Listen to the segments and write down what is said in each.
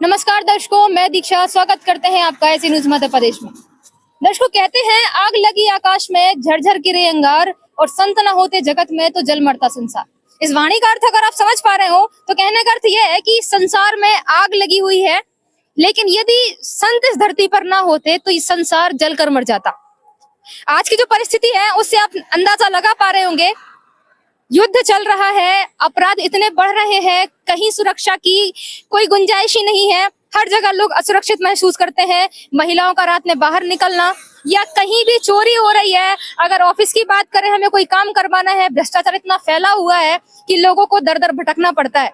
नमस्कार दर्शकों, मैं दीक्षा स्वागत करते हैं आपका ऐसी न्यूज मध्य प्रदेश में। दर्शकों, कहते हैं आग लगी आकाश में झरझर गिरे अंगार और संत न होते जगत में तो जल मरता संसार। इस वाणी का अर्थ अगर आप समझ पा रहे हो तो कहने का अर्थ यह है कि संसार में आग लगी हुई है, लेकिन यदि संत इस धरती पर ना होते तो इस संसार जलकर मर जाता। आज की जो परिस्थिति है उससे आप अंदाजा लगा पा रहे होंगे। युद्ध चल रहा है, अपराध इतने बढ़ रहे हैं, कहीं सुरक्षा की कोई गुंजाइश ही नहीं है। हर जगह लोग असुरक्षित महसूस करते हैं। महिलाओं का रात में बाहर निकलना या कहीं भी चोरी हो रही है। अगर ऑफिस की बात करें, हमें कोई काम करवाना है, भ्रष्टाचार इतना फैला हुआ है कि लोगों को दर दर भटकना पड़ता है।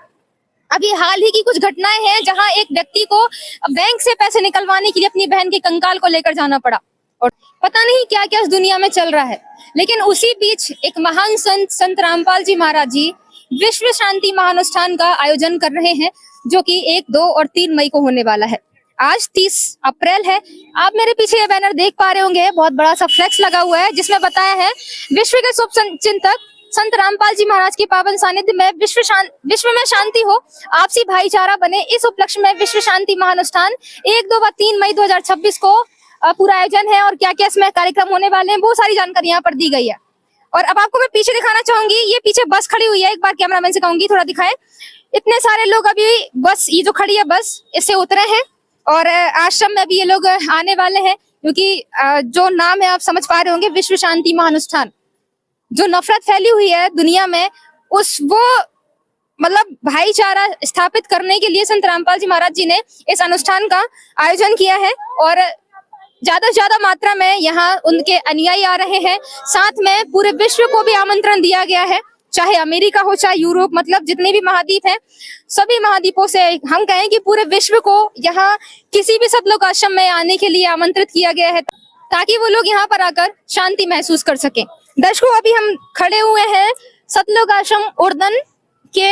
अभी हाल ही की कुछ घटनाएं हैं जहां एक व्यक्ति को बैंक से पैसे निकलवाने के लिए अपनी बहन के कंकाल को लेकर जाना पड़ा और पता नहीं क्या क्या इस दुनिया में चल रहा है। लेकिन उसी बीच एक महान संत रामपाल जी महाराज जी विश्व शांति महानुष्ठान का आयोजन कर रहे हैं, जो कि 1, 2 और 3 मई को होने वाला है। आज 30 अप्रैल है। आप मेरे पीछे ये बैनर देख पा रहे होंगे, बहुत बड़ा सा फ्लेक्स लगा हुआ है जिसमें बताया है विश्व के शुभ चिंतक संत रामपाल जी महाराज के पावन सानिध्य में विश्व में शांति हो, आपसी भाईचारा बने। इस उपलक्ष्य में विश्व शांति महानुष्ठान 1, 2 व 3 मई 2026 को पूरा आयोजन है और क्या क्या इसमें कार्यक्रम होने वाले हैं, बहुत सारी जानकारी यहाँ पर दी गई है। और अब आपको मैं पीछे दिखाना चाहूंगी, ये पीछे बस खड़ी हुई है। एक बार कैमरामैन से कहूंगी थोड़ा दिखाए। इतने सारे लोग अभी बस, ये जो खड़ी है बस, इससे उतरे हैं और आश्रम में भी ये लोग आने वाले हैं, क्योंकि जो नाम है आप समझ पा रहे होंगे, विश्व शांति महानुष्ठान। जो नफरत फैली हुई है दुनिया में, मतलब भाईचारा स्थापित करने के लिए संत रामपाल जी महाराज जी ने इस अनुष्ठान का आयोजन किया है और ज्यादा से ज्यादा मात्रा में यहाँ उनके अनुयायी आ रहे हैं। साथ में पूरे विश्व को भी आमंत्रण दिया गया है, चाहे अमेरिका हो चाहे यूरोप, मतलब जितने भी महाद्वीप हैं, सभी महाद्वीपों से हम कहें कि पूरे विश्व को यहाँ किसी भी सतलोक आश्रम में आने के लिए आमंत्रित किया गया है, ताकि वो लोग यहाँ पर आकर शांति महसूस कर सकें। दर्शकों, अभी हम खड़े हुए हैं सतलोक आश्रम उर्दन के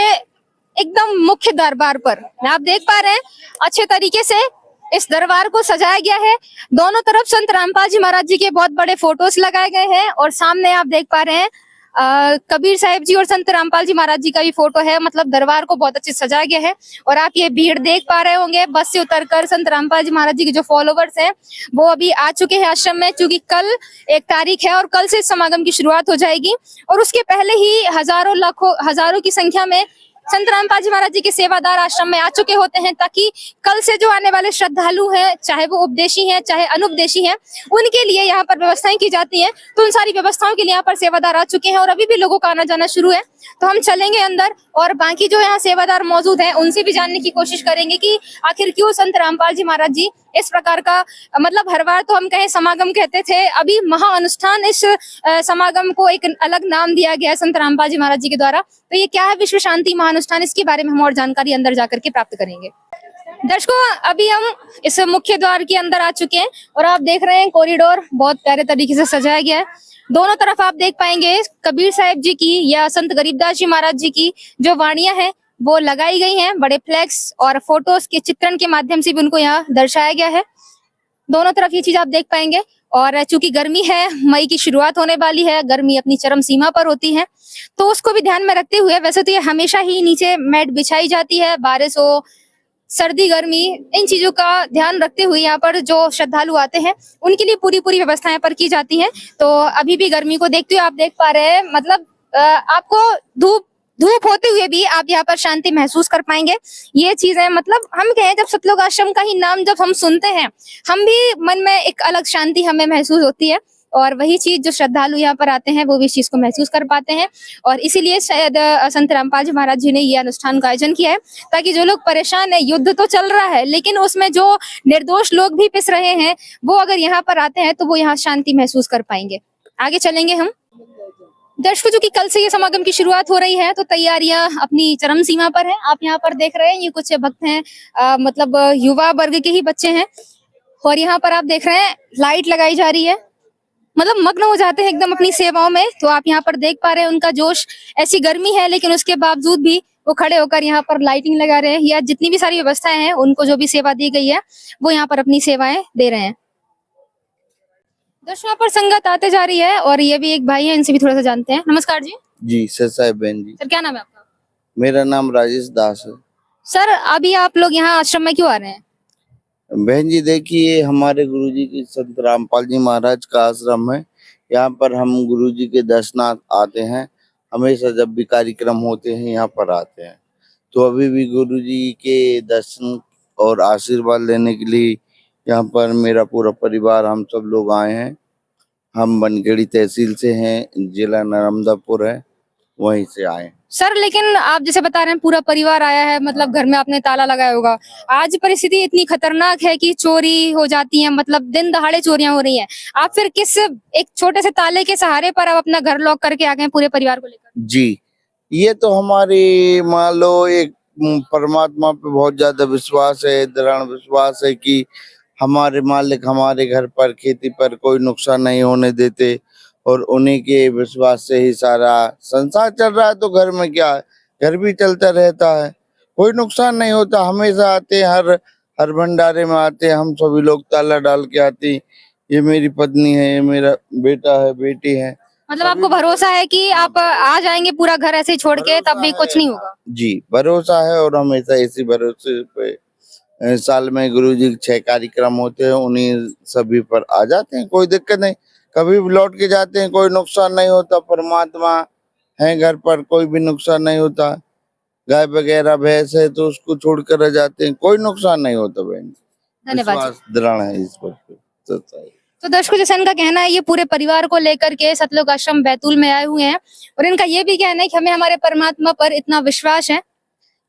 एकदम मुख्य दरबार पर। आप देख पा रहे हैं अच्छे तरीके से इस दरबार को सजाया गया है। दोनों तरफ संत रामपाल जी महाराज जी के बहुत बड़े फोटोज लगाए गए हैं और सामने आप देख पा रहे हैं कबीर साहिब जी और संत रामपाल जी महाराज जी का भी फोटो है। मतलब दरबार को बहुत अच्छे से सजाया गया है और आप ये भीड़ देख पा रहे होंगे। बस से उतरकर संत रामपाल जी महाराज जी के जो फॉलोवर्स हैं वो अभी आ चुके हैं आश्रम में, क्योंकि कल 1 तारीख है और कल से समागम की शुरुआत हो जाएगी। और उसके पहले ही हजारों की संख्या में संत रामपाल जी महाराज जी के सेवादार आश्रम में आ चुके होते हैं, ताकि कल से जो आने वाले श्रद्धालु हैं, चाहे वो उपदेशी हैं चाहे अनुपदेशी हैं, उनके लिए यहाँ पर व्यवस्थाएं की जाती हैं। तो उन सारी व्यवस्थाओं के लिए यहाँ पर सेवादार आ चुके हैं और अभी भी लोगों का आना जाना शुरू है। तो हम चलेंगे अंदर और बाकी जो यहाँ सेवादार मौजूद हैं उनसे भी जानने की कोशिश करेंगे कि आखिर क्यों संत रामपाल जी महाराज जी इस प्रकार का, मतलब हर बार तो हम कहें समागम कहते थे, अभी महाअनुष्ठान, इस समागम को एक अलग नाम दिया गया है संत रामपाल जी महाराज जी के द्वारा। तो ये क्या है विश्व शांति महाअनुष्ठान, इसके बारे में हम और जानकारी अंदर जाकर के प्राप्त करेंगे। दर्शकों, अभी हम इस मुख्य द्वार के अंदर आ चुके हैं और आप देख रहे हैं कॉरिडोर बहुत प्यारे तरीके से सजाया गया है। दोनों तरफ आप देख पाएंगे कबीर साहिब जी की या संत गरीबदास जी महाराज जी की जो वाणियां हैं वो लगाई गई हैं। बड़े फ्लैक्स और फोटोज के चित्रण के माध्यम से भी उनको यहाँ दर्शाया गया है। दोनों तरफ ये चीज आप देख पाएंगे। और चूंकि गर्मी है, मई की शुरुआत होने वाली है, गर्मी अपनी चरम सीमा पर होती है, तो उसको भी ध्यान में रखते हुए, वैसे तो ये हमेशा ही नीचे मैट बिछाई जाती है, बारिश हो, सर्दी गर्मी, इन चीजों का ध्यान रखते हुए यहाँ पर जो श्रद्धालु आते हैं उनके लिए पूरी व्यवस्थाएं पर की जाती हैं। तो अभी भी गर्मी को देखते हुए आप देख पा रहे हैं, मतलब आपको धूप होते हुए भी आप यहाँ पर शांति महसूस कर पाएंगे। ये चीजें, मतलब हम कहें, जब सतलोक आश्रम का ही नाम जब हम सुनते हैं, हम भी मन में एक अलग शांति हमें महसूस होती है और वही चीज जो श्रद्धालु यहाँ पर आते हैं वो भी इस चीज को महसूस कर पाते हैं। और इसीलिए शायद संत रामपाल जी महाराज जी ने ये अनुष्ठान का आयोजन किया है, ताकि जो लोग परेशान है, युद्ध तो चल रहा है लेकिन उसमें जो निर्दोष लोग भी पिस रहे हैं, वो अगर यहाँ पर आते हैं तो वो यहाँ शांति महसूस कर पाएंगे। आगे चलेंगे हम। दर्शकों, जो कि कल से ये समागम की शुरुआत हो रही है, तो तैयारियां अपनी चरम सीमा पर है। आप यहाँ पर देख रहे हैं ये कुछ भक्त हैं, मतलब युवा वर्ग के ही बच्चे हैं और यहाँ पर आप देख रहे हैं लाइट लगाई जा रही है, मतलब मग्न हो जाते हैं एकदम अपनी सेवाओं में। तो आप यहाँ पर देख पा रहे हैं उनका जोश। ऐसी गर्मी है लेकिन उसके बावजूद भी वो खड़े होकर यहाँ पर लाइटिंग लगा रहे हैं, या जितनी भी सारी व्यवस्थाएं हैं, उनको जो भी सेवा दी गई है वो यहाँ पर अपनी सेवाएं दे रहे हैं। दर्शकों, पर संगत आते जा रही है और ये भी एक भाई है, इनसे भी थोड़ा सा जानते हैं। नमस्कार जी। जी, सर साहिब बहन जी। सर, क्या नाम है आपका? मेरा नाम राजेश दास है। सर अभी आप लोग यहाँ आश्रम में क्यों आ रहे हैं? बहन जी देखिए, हमारे गुरुजी की संत रामपाल जी महाराज का आश्रम है। यहाँ पर हम गुरुजी के दर्शनार्थ आते हैं। हमेशा जब भी कार्यक्रम होते हैं यहाँ पर आते हैं। तो अभी भी गुरुजी के दर्शन और आशीर्वाद लेने के लिए यहाँ पर मेरा पूरा परिवार, हम सब लोग आए हैं। हम बनखेड़ी तहसील से हैं, जिला नर्मदापुर है, वहीं से आए हैं। सर लेकिन आप जैसे बता रहे हैं पूरा परिवार आया है, मतलब घर में आपने ताला लगाया होगा। आज परिस्थिति इतनी खतरनाक है कि चोरी हो जाती है, मतलब दिन दहाड़े चोरियां हो रही हैं। आप फिर किस एक छोटे से ताले के सहारे पर आप अपना घर लॉक करके आ गए पूरे परिवार को लेकर? जी, ये तो हमारी मान लो एक परमात्मा पे बहुत ज्यादा विश्वास है, दृढ़ विश्वास है कि हमारे मालिक हमारे घर पर, खेती पर कोई नुकसान नहीं होने देते और उन्हीं के विश्वास से ही सारा संसार चल रहा है। तो घर में क्या है, घर भी चलता रहता है, कोई नुकसान नहीं होता। हमेशा आते हैं, हर भंडारे में आते हैं, हम सभी लोग ताला डाल के आते हैं। ये मेरी पत्नी है, ये मेरा बेटा है, बेटी है। मतलब आपको भरोसा है कि आप आ जाएंगे पूरा घर ऐसे ही छोड़ के, तब भी कुछ नहीं होगा? जी भरोसा है, और हमेशा इसी भरोसे पे साल में गुरुजी के 6 कार्यक्रम होते हैं, उन्हीं सभी पर आ जाते हैं। कोई दिक्कत नहीं, कभी भी लौट के जाते हैं, कोई नुकसान नहीं होता। परमात्मा है घर पर, कोई भी नुकसान नहीं होता। गाय वगैरह भैंस है तो उसको छोड़कर आ जाते हैं, कोई नुकसान नहीं होता। बहन धन्यवाद। विश्वास दृढ़ है इस पर। तो दर्शकों जैसे इनका कहना है, ये पूरे परिवार को लेकर के सतलोक आश्रम बैतूल में आए हुए हैं और इनका ये भी कहना है कि हमें हमारे परमात्मा पर इतना विश्वास है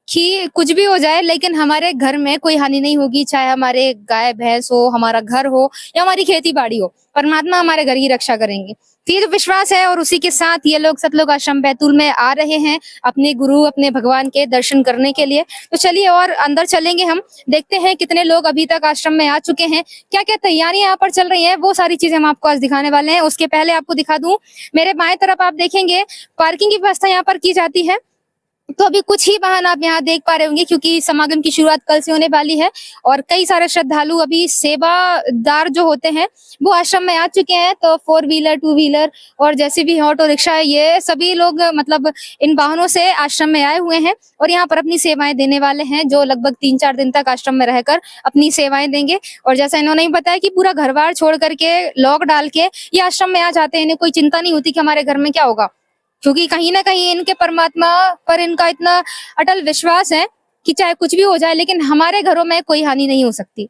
कि कुछ भी हो जाए लेकिन हमारे घर में कोई हानि नहीं होगी, चाहे हमारे गाय भैंस हो, हमारा घर हो या हमारी खेती बाड़ी हो, परमात्मा हमारे घर की रक्षा करेंगे। तो ये जो विश्वास है और उसी के साथ ये लोग सतलोक आश्रम बैतूल में आ रहे हैं अपने गुरु, अपने भगवान के दर्शन करने के लिए। तो चलिए और अंदर चलेंगे, हम देखते हैं कितने लोग अभी तक आश्रम में आ चुके हैं, क्या क्या तैयारियां यहाँ पर चल रही हैं, वो सारी चीजें हम आपको आज दिखाने वाले हैं। उसके पहले आपको दिखा दूं, मेरे बाएं तरफ आप देखेंगे पार्किंग की व्यवस्था यहाँ पर की जाती है। तो अभी कुछ ही वाहन आप यहाँ देख पा रहे होंगे क्योंकि समागम की शुरुआत कल से होने वाली है और कई सारे श्रद्धालु अभी सेवादार जो होते हैं वो आश्रम में आ चुके हैं। तो 4 व्हीलर 2 व्हीलर और जैसे भी ऑटो रिक्शा, ये सभी लोग मतलब इन वाहनों से आश्रम में आए हुए हैं और यहाँ पर अपनी सेवाएं देने वाले हैं, जो लगभग 3-4 दिन तक आश्रम में रहकर अपनी सेवाएं देंगे। और जैसा इन्होंने बताया कि पूरा घर बार छोड़ करके, लॉक डाल के ये आश्रम में आ जाते हैं, इन्हें कोई चिंता नहीं होती कि हमारे घर में क्या होगा, क्योंकि कहीं ना कहीं इनके परमात्मा पर इनका इतना अटल विश्वास है कि चाहे कुछ भी हो जाए लेकिन हमारे घरों में कोई हानि नहीं हो सकती।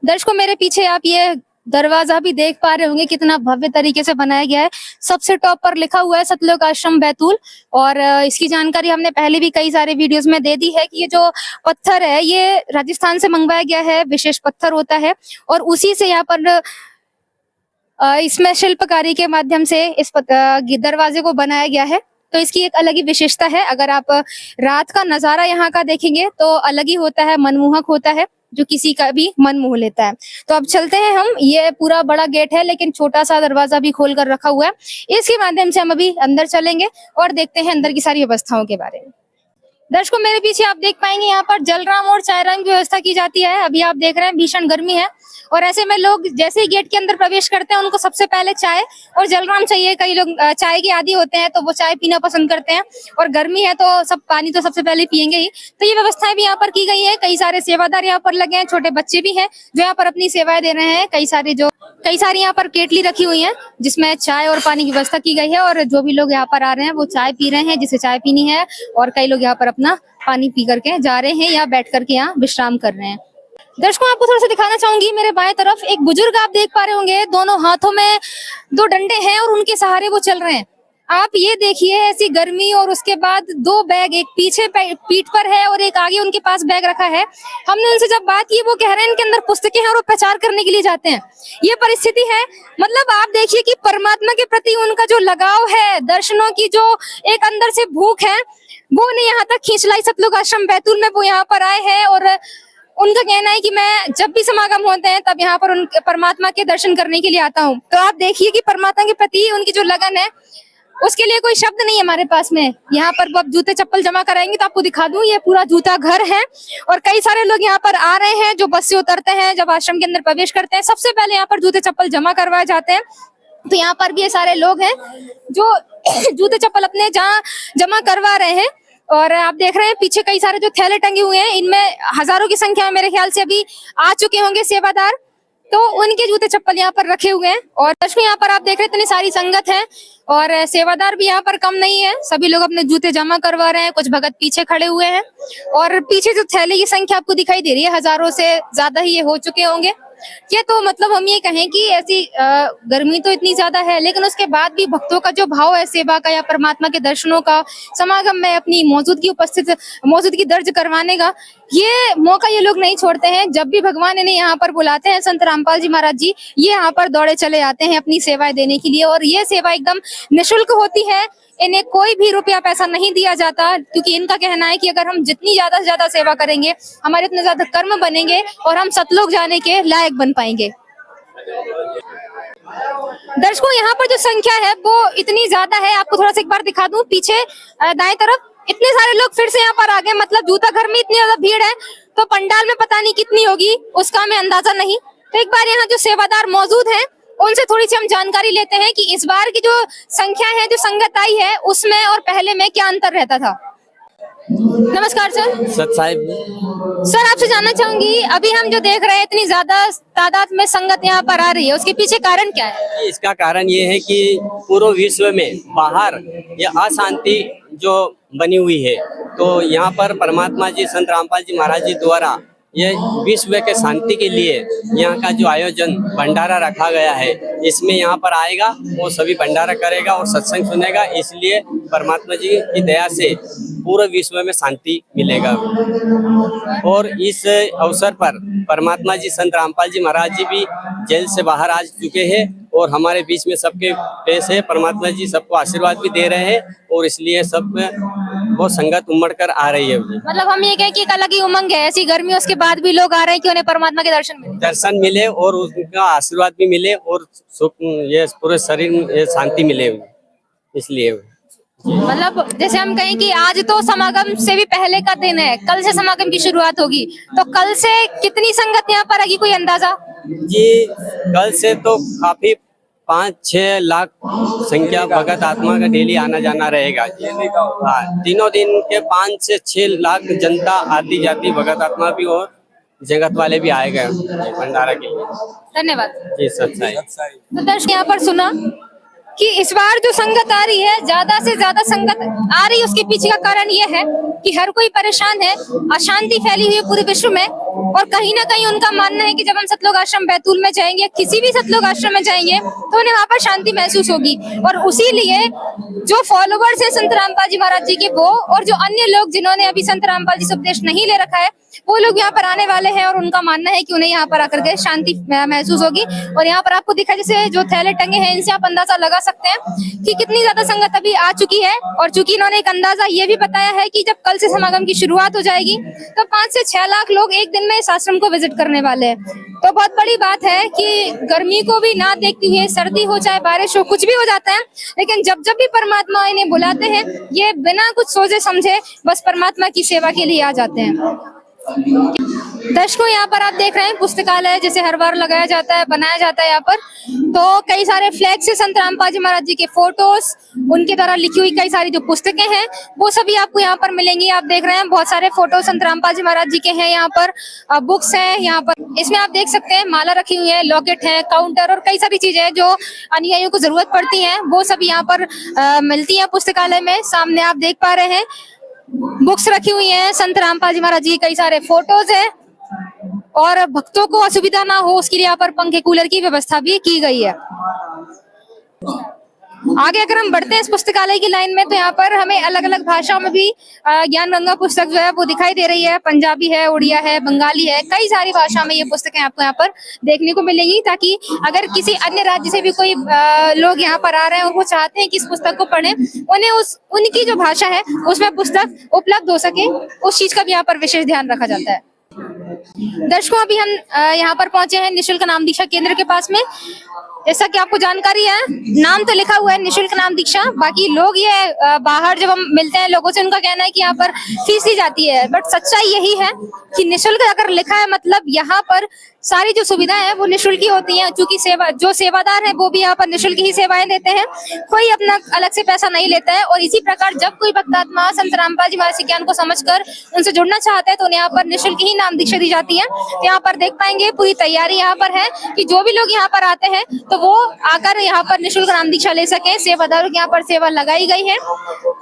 दर्शकों मेरे पीछे आप ये दरवाजा भी देख पा रहे होंगे, कितना भव्य तरीके से बनाया गया है। सबसे टॉप पर लिखा हुआ है सतलोक आश्रम बैतूल और इसकी जानकारी हमने पहले भी कई सारे वीडियोस में दे दी है कि ये जो पत्थर है ये राजस्थान से मंगवाया गया है, विशेष पत्थर होता है और उसी से यहाँ पर इसमें शिल्पकारी के माध्यम से इस दरवाजे को बनाया गया है। तो इसकी एक अलग ही विशेषता है। अगर आप रात का नजारा यहाँ का देखेंगे तो अलग ही होता है, मनमोहक होता है, जो किसी का भी मन मोह लेता है। तो अब चलते हैं हम, ये पूरा बड़ा गेट है लेकिन छोटा सा दरवाजा भी खोल कर रखा हुआ है, इसके माध्यम से हम अभी अंदर चलेंगे और देखते हैं अंदर की सारी व्यवस्थाओं के बारे में। दर्शकों मेरे पीछे आप देख पाएंगे यहाँ पर जलराम और चायराम की व्यवस्था की जाती है। अभी आप देख रहे हैं भीषण गर्मी है और ऐसे में लोग जैसे ही गेट के अंदर प्रवेश करते हैं उनको सबसे पहले चाय और जलराम चाहिए। कई लोग चाय के आदी होते हैं तो वो चाय पीना पसंद करते हैं और गर्मी है तो सब पानी तो सबसे पहले पियेंगे ही। तो ये व्यवस्थाएं भी यहाँ पर की गई है। कई सारे सेवादार यहाँ पर लगे हैं, छोटे बच्चे भी हैं जो यहाँ पर अपनी सेवाएं दे रहे हैं। कई सारी यहाँ पर केटली रखी हुई है जिसमें चाय और पानी की व्यवस्था की गई है और जो भी लोग यहाँ पर आ रहे हैं वो चाय पी रहे हैं जिसे चाय पीनी है और कई लोग यहाँ पर अपना पानी पी करके जा रहे हैं या बैठ करके यहाँ विश्राम कर रहे हैं। दर्शकों आपको थोड़ा सा दिखाना चाहूंगी, मेरे बाएं तरफ एक बुजुर्ग आप देख पा रहे होंगे, दोनों हाथों में 2 डंडे हैं और उनके सहारे वो चल रहे हैं। आप ये देखिए ऐसी गर्मी और उसके बाद 2 बैग, एक पीछे पीठ पर है और एक आगे उनके पास बैग रखा है। हमने उनसे जब बात की वो कह रहे हैं इनके अंदर पुस्तकें हैं और वो प्रचार करने के लिए जाते हैं। ये परिस्थिति है, मतलब आप देखिए कि परमात्मा के प्रति उनका जो लगाव है, दर्शनों की जो एक अंदर से भूख है वो उन्हें यहाँ तक खींच लाई। सतलोक आश्रम बैतूल में वो यहाँ पर आए हैं और उनका कहना है कि मैं जब भी समागम होते हैं तब यहाँ पर उनके परमात्मा के दर्शन करने के लिए आता हूँ। तो आप देखिए कि परमात्मा के प्रति उनकी जो लगन है उसके लिए कोई शब्द नहीं है हमारे पास में। यहाँ पर वो अब जूते चप्पल जमा कराएंगे तो आपको दिखा दूं, ये पूरा जूता घर है और कई सारे लोग यहाँ पर आ रहे हैं जो बस से उतरते हैं, जब आश्रम के अंदर प्रवेश करते हैं सबसे पहले यहाँ पर जूते चप्पल जमा करवाए जाते हैं। तो यहाँ पर भी ये सारे लोग हैं जो जूते चप्पल अपने जहाँ जमा करवा रहे हैं। और आप देख रहे हैं पीछे कई सारे जो थैले टंगे हुए हैं, इनमें हजारों की संख्या में मेरे ख्याल से अभी आ चुके होंगे सेवादार, तो उनके जूते चप्पल यहाँ पर रखे हुए हैं। और दर्शकों यहाँ पर आप देख रहे हैं इतनी सारी संगत है और सेवादार भी यहाँ पर कम नहीं है, सभी लोग अपने जूते जमा करवा रहे हैं, कुछ भगत पीछे खड़े हुए हैं और पीछे जो थैले की संख्या आपको दिखाई दे रही है, हजारों से ज्यादा ही ये हो चुके होंगे। ये तो मतलब हम ये कहें कि ऐसी गर्मी तो इतनी ज्यादा है, लेकिन उसके बाद भी भक्तों का जो भाव है सेवा का या परमात्मा के दर्शनों का, समागम में अपनी मौजूदगी दर्ज करवाने का, ये मौका ये लोग नहीं छोड़ते हैं। जब भी भगवान इन्हें यहाँ पर बुलाते हैं, संत रामपाल जी महाराज जी ये यहाँ पर दौड़े चले आते हैं अपनी सेवाएं देने के लिए और ये सेवा एकदम निःशुल्क होती है। इन्हें कोई भी रुपया पैसा नहीं दिया जाता, क्योंकि इनका कहना है कि अगर हम जितनी ज्यादा से ज्यादा सेवा करेंगे, हमारे इतने ज्यादा कर्म बनेंगे और हम सतलोक जाने के लायक बन पाएंगे। दर्शकों यहाँ पर जो संख्या है वो इतनी ज्यादा है, आपको थोड़ा सा एक बार दिखा दूं, पीछे दाएं तरफ इतने सारे लोग फिर से यहाँ पर आ गए। मतलब जूता घर में इतनी ज्यादा भीड़ है तो पंडाल में पता नहीं कितनी होगी, उसका हमें अंदाजा नहीं। तो एक बार यहाँ जो सेवादार मौजूद हैं उनसे थोड़ी सी हम जानकारी लेते हैं कि इस बार की जो संख्या है, जो संगत आई है, उसमें और पहले में क्या अंतर रहता था। नमस्कार सर। सत साहिब। सर आपसे जानना चाहूंगी, अभी हम जो देख रहे हैं इतनी ज्यादा तादाद में संगत यहाँ पर आ रही है, उसके पीछे कारण क्या है? इसका कारण ये है कि पूरे विश्व में बाहर ये अशांति जो बनी हुई है, तो यहाँ पर परमात्मा जी संत रामपाल जी महाराज जी द्वारा ये विश्व के शांति के लिए यहाँ का जो आयोजन भंडारा रखा गया है, इसमें यहाँ पर आएगा वो सभी भंडारा करेगा और सत्संग सुनेगा, इसलिए परमात्मा जी की दया से पूरे विश्व में शांति मिलेगा। और इस अवसर पर परमात्मा जी संत रामपाल जी महाराज जी भी जेल से बाहर आ चुके हैं और हमारे बीच में सबके पेश है। परमात्मा जी सबको आशीर्वाद भी दे रहे हैं और इसलिए सब वो संगत उमड़ कर आ रही है। मतलब हम ये कहें कि एक अलग ही उमंग है, ऐसी गर्मी उसके बाद भी लोग आ रहे हैं कि उन्हें परमात्मा के दर्शन मिले और उनका आशीर्वाद भी मिले और सुख, ये पूरे शरीर में शांति मिले, इसलिए। मतलब जैसे हम कहें कि आज तो समागम से भी पहले का दिन है, कल से समागम की शुरुआत होगी, तो कल से कितनी संगत यहाँ पर आएगी, कोई अंदाजा? जी कल से तो काफी 5-6 लाख संख्या भगत आत्मा का डेली आना जाना रहेगा। हाँ, तीनों दिन के 5 से 6 लाख जनता आती जाती भगत आत्मा भी और जगत वाले भी आए गए भंडारा के लिए। धन्यवाद जी सच्चाई। तो दर्शक यहाँ पर सुना कि इस बार जो संगत आ रही है, ज्यादा से ज्यादा संगत आ रही है, उसके पीछे का कारण ये है कि हर कोई परेशान है, अशांति फैली हुई है पूरे विश्व में और कहीं ना कहीं उनका मानना है कि जब हम सतलोक आश्रम बैतूल में जाएंगे, किसी भी सतलोक आश्रम में जाएंगे, तो उन्हें वहां पर शांति महसूस होगी। और उसी लिए जो फॉलोवर्स है संत रामपाल जी महाराज जी के, वो और जो अन्य लोग जिन्होंने अभी संत रामपाल जी से उपदेश नहीं ले रखा है, वो लोग यहाँ पर आने वाले हैं और उनका मानना है कि उन्हें यहाँ पर आकर के शांति महसूस होगी। और यहाँ पर आपको दिखा जैसे जो थैले टंगे हैं, इनसे आप अंदाजा लगा सकते हैं कि कितनी ज्यादा संगत अभी आ चुकी है। और चूंकि इन्होंने एक अंदाजा ये भी बताया है कि जब कल से समागम की शुरुआत हो जाएगी तो 5 से 6 लाख लोग एक दिन में इस आश्रम को विजिट करने वाले हैं। तो बहुत बड़ी बात है कि गर्मी को भी ना देखते हुए, सर्दी हो चाहे बारिश हो, कुछ भी हो जाता है, लेकिन जब जब भी परमात्मा इन्हें बुलाते हैं, ये बिना कुछ सोचे समझे बस परमात्मा की सेवा के लिए आ जाते हैं। दर्शकों यहाँ पर आप देख रहे हैं पुस्तकालय जैसे हर बार लगाया जाता है, बनाया जाता है यहाँ पर, तो कई सारे फ्लैग से संत रामपाल जी महाराज जी के फोटोज, उनके द्वारा लिखी हुई कई सारी जो पुस्तकें हैं, वो सभी आपको यहाँ पर मिलेंगी। आप देख रहे हैं बहुत सारे फोटो संत रामपाल जी महाराज जी के हैं, यहाँ पर बुक्स हैं, यहाँ पर इसमें आप देख सकते हैं माला रखी हुई है, लॉकेट है, काउंटर और कई सारी चीजें जो अनुयायियों को जरूरत पड़ती है, वो सभी यहाँ पर मिलती है पुस्तकालय में। सामने आप देख पा रहे हैं बुक्स रखी हुई हैं, संत रामपाल जी महाराज जी कई सारे फोटोज हैं और भक्तों को असुविधा ना हो उसके लिए यहाँ पर पंखे कूलर की व्यवस्था भी की गई है। आगे अगर हम बढ़ते हैं इस पुस्तकालय की लाइन में, तो यहाँ पर हमें अलग अलग भाषाओं में भी ज्ञान गंगा पुस्तक जो है वो दिखाई दे रही है। पंजाबी है, उड़िया है, बंगाली है, कई सारी भाषा में ये पुस्तकें आपको यहाँ पर देखने को मिलेंगी, ताकि अगर किसी अन्य राज्य से भी कोई लोग यहाँ पर आ रहे हैं और वो चाहते हैं कि इस पुस्तक को पढ़ें, उन्हें उनकी जो भाषा है उसमें पुस्तक उपलब्ध हो सके, उस चीज का भी यहाँ पर विशेष ध्यान रखा जाता है। दर्शकों अभी हम यहाँ पर पहुंचे हैं निःशुल्क नाम दीक्षा केंद्र के पास में। जैसा कि आपको जानकारी है, नाम तो लिखा हुआ है निशुल्क नाम दीक्षा, बाकी लोग ये बाहर जब हम मिलते हैं लोगों से उनका कहना है कि यहाँ पर फीस ली जाती है, बट सच्चाई यही है कि निशुल्क अगर लिखा है मतलब यहाँ पर सारी जो सुविधाएं हैं वो निशुल्क ही होती हैं, क्योंकि जो सेवादार हैं वो भी यहाँ पर निशुल्क ही सेवाएं देते हैं, कोई अपना अलग से पैसा नहीं लेता है। और इसी प्रकार जब कोई भक्तात्मा संत रामपाल जी महाराज के ज्ञान को समझकर उनसे जुड़ना चाहते हैं तो उन्हें यहाँ पर निशुल्क ही नाम दीक्षा दी जाती है। तो यहाँ पर देख पाएंगे पूरी तैयारी यहाँ पर है कि जो भी लोग यहाँ पर आते हैं तो वो आकर यहाँ पर निशुल्क नाम दीक्षा ले सके। सेवादारों की यहाँ पर सेवा लगाई गई है